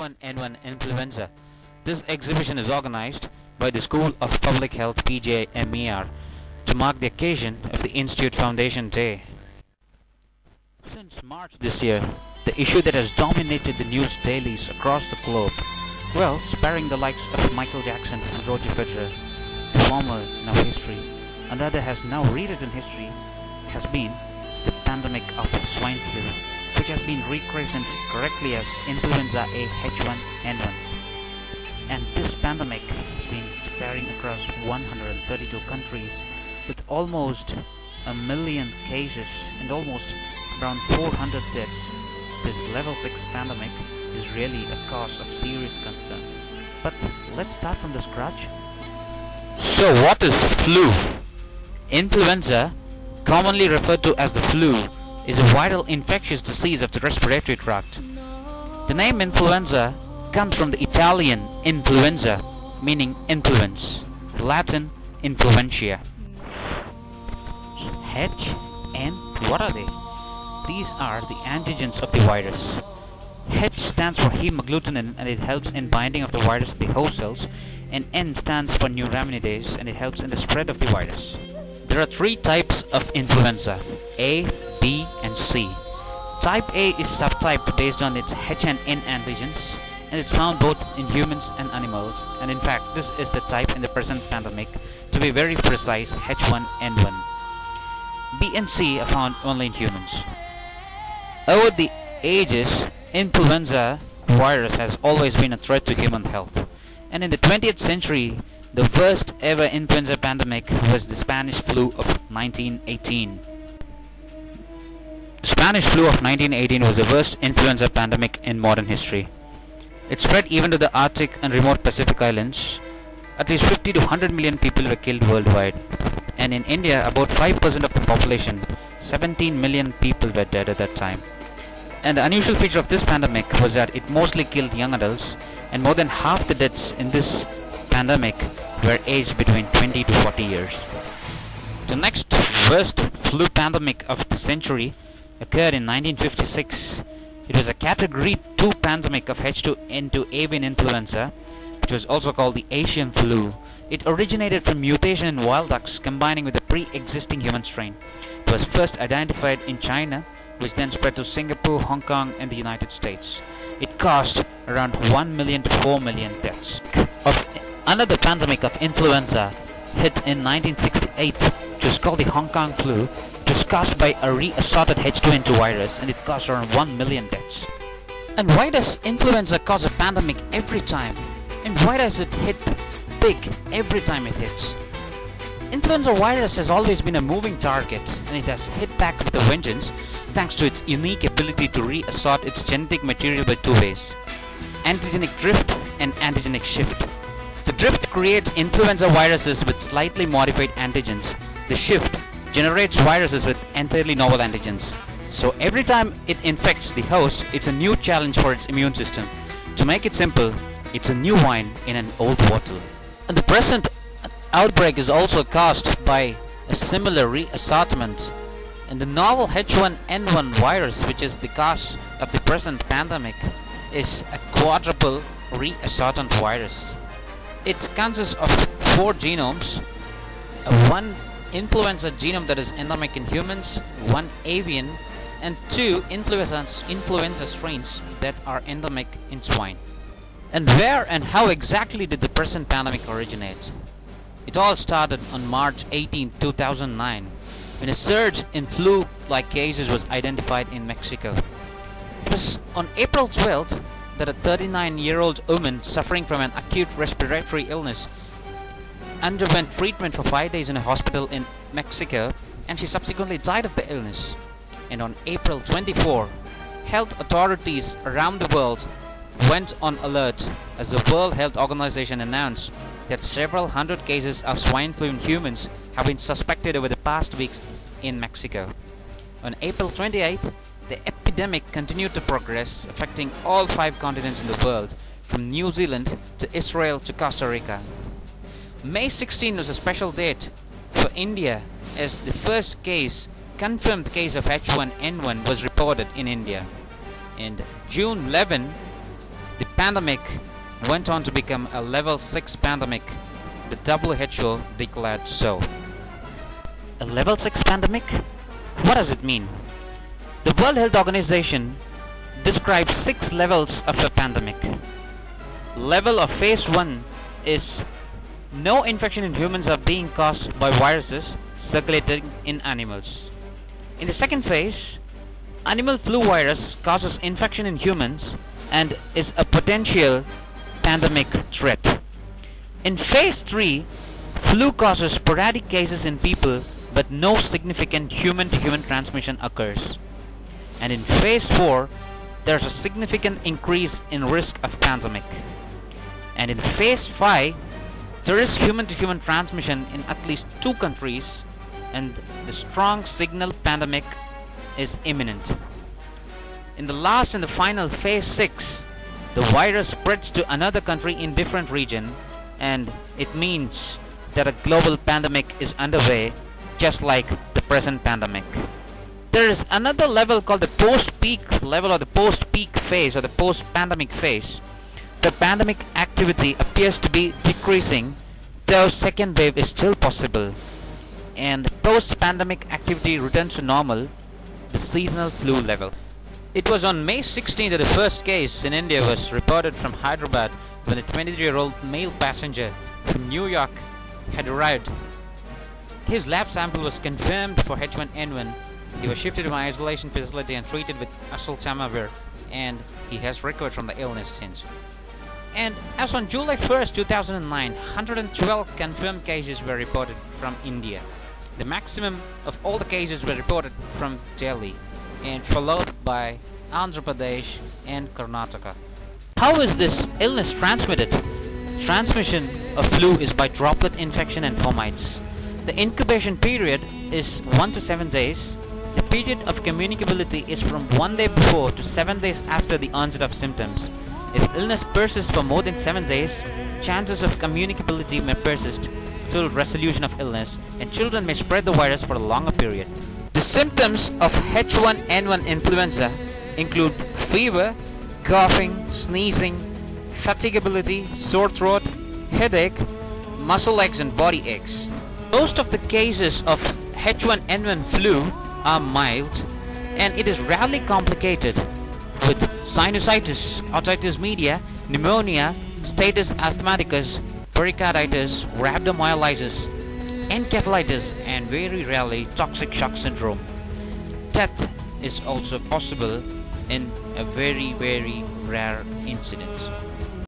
H1N1 influenza. This exhibition is organized by the School of Public Health PJMER to mark the occasion of the Institute Foundation Day. Since March this year, the issue that has dominated the news dailies across the globe, well, sparing the likes of Michael Jackson and Roger Federer, the former now history, and the other has now rewritten history, has been the pandemic of swine flu, which has been rechristened correctly as influenza A H1N1. And this pandemic has been spreading across 132 countries with almost a million cases and almost around 400 deaths. This level 6 pandemic is really a cause of serious concern. But let's start from the scratch. So what is flu? Influenza, commonly referred to as the flu, is a viral infectious disease of the respiratory tract. The name influenza comes from the Italian influenza, meaning influence, Latin influentia. H and what are they? These are the antigens of the virus. H stands for hemagglutinin and it helps in binding of the virus to the host cells, and N stands for neuraminidase and it helps in the spread of the virus. There are three types of influenza: A, B and C. Type A is subtype based on its H and N antigens, and it's found both in humans and animals, and in fact this is the type in the present pandemic, to be very precise, H1N1. B and C are found only in humans. Over the ages, influenza virus has always been a threat to human health, and in the 20th century the worst ever influenza pandemic was the Spanish flu of 1918. The Spanish flu of 1918 was the worst influenza pandemic in modern history. It spread even to the Arctic and remote Pacific islands. At least 50 to 100 million people were killed worldwide, and in India about 5% of the population, 17 million people were dead at that time. And the unusual feature of this pandemic was that it mostly killed young adults, and more than half the deaths in this pandemic were aged between 20 to 40 years. The next worst flu pandemic of the century occurred in 1956. It was a category 2 pandemic of H2N2 avian influenza, which was also called the Asian flu. It originated from mutation in wild ducks combining with a pre-existing human strain. It was first identified in China, which then spread to Singapore, Hong Kong and the United States. It caused around 1 million to 4 million deaths. Another pandemic of influenza hit in 1968, which was called the Hong Kong flu. It was caused by a reassorted H2N2 virus, and it caused around 1 million deaths. And why does influenza cause a pandemic every time? And why does it hit big every time it hits? Influenza virus has always been a moving target, and it has hit back with a vengeance thanks to its unique ability to reassort its genetic material by two ways: antigenic drift and antigenic shift. The drift creates influenza viruses with slightly modified antigens. The shift generates viruses with entirely novel antigens. So every time it infects the host, it's a new challenge for its immune system. To make it simple, it's a new wine in an old bottle. And the present outbreak is also caused by a similar reassortment. And the novel H1N1 virus, which is the cause of the present pandemic, is a quadruple reassortant virus. It consists of 4 genomes, one influenza genome that is endemic in humans, 1 avian, and 2 influenza strains that are endemic in swine. And where and how exactly did the present pandemic originate? It all started on March 18, 2009, when a surge in flu-like cases was identified in Mexico. It was on April 12th that a 39-year-old woman suffering from an acute respiratory illness underwent treatment for 5 days in a hospital in Mexico, and she subsequently died of the illness. And on April 24, health authorities around the world went on alert as the World Health Organization announced that several hundred cases of swine flu in humans have been suspected over the past weeks in Mexico. On April 28th, the epidemic continued to progress, affecting all 5 continents in the world, from New Zealand to Israel to Costa Rica. May 16 was a special date for India, as the first confirmed case of H1N1 was reported in India. And June 11 The pandemic went on to become a level 6 pandemic. The WHO declared so. A level 6 pandemic? What does it mean? The World Health Organization describes 6 levels of a pandemic. Level of phase 1 is no infection in humans are being caused by viruses circulating in animals. In the second phase, animal flu virus causes infection in humans and is a potential pandemic threat. In phase 3, flu causes sporadic cases in people but no significant human-to-human transmission occurs. And in phase 4, there's a significant increase in risk of pandemic. And in phase 5, there is human-to-human transmission in at least 2 countries, and the strong signal pandemic is imminent. In the last and the final phase 6, the virus spreads to another country in different region, and it means that a global pandemic is underway, just like the present pandemic. There is another level called the post-peak level, or the post-peak phase, or the post-pandemic phase. The pandemic activity appears to be decreasing, though second wave is still possible. And post-pandemic activity returns to normal, the seasonal flu level. It was on May 16 that the first case in India was reported from Hyderabad when a 23-year-old male passenger from New York had arrived. His lab sample was confirmed for H1N1. He was shifted to an isolation facility and treated with oseltamivir, and he has recovered from the illness since. And as on July 1st, 2009, 112 confirmed cases were reported from India. The maximum of all the cases were reported from Delhi, and followed by Andhra Pradesh and Karnataka. How is this illness transmitted? Transmission of flu is by droplet infection and fomites. The incubation period is 1 to 7 days. The period of communicability is from 1 day before to 7 days after the onset of symptoms. If illness persists for more than 7 days, chances of communicability may persist till resolution of illness, and children may spread the virus for a longer period. The symptoms of H1N1 influenza include fever, coughing, sneezing, fatigability, sore throat, headache, muscle aches and body aches. Most of the cases of H1N1 flu are mild, and it is rarely complicated with sinusitis, otitis media, pneumonia, status asthmaticus, pericarditis, rhabdomyolysis, encephalitis, and very rarely toxic shock syndrome. Death is also possible in a very rare incident.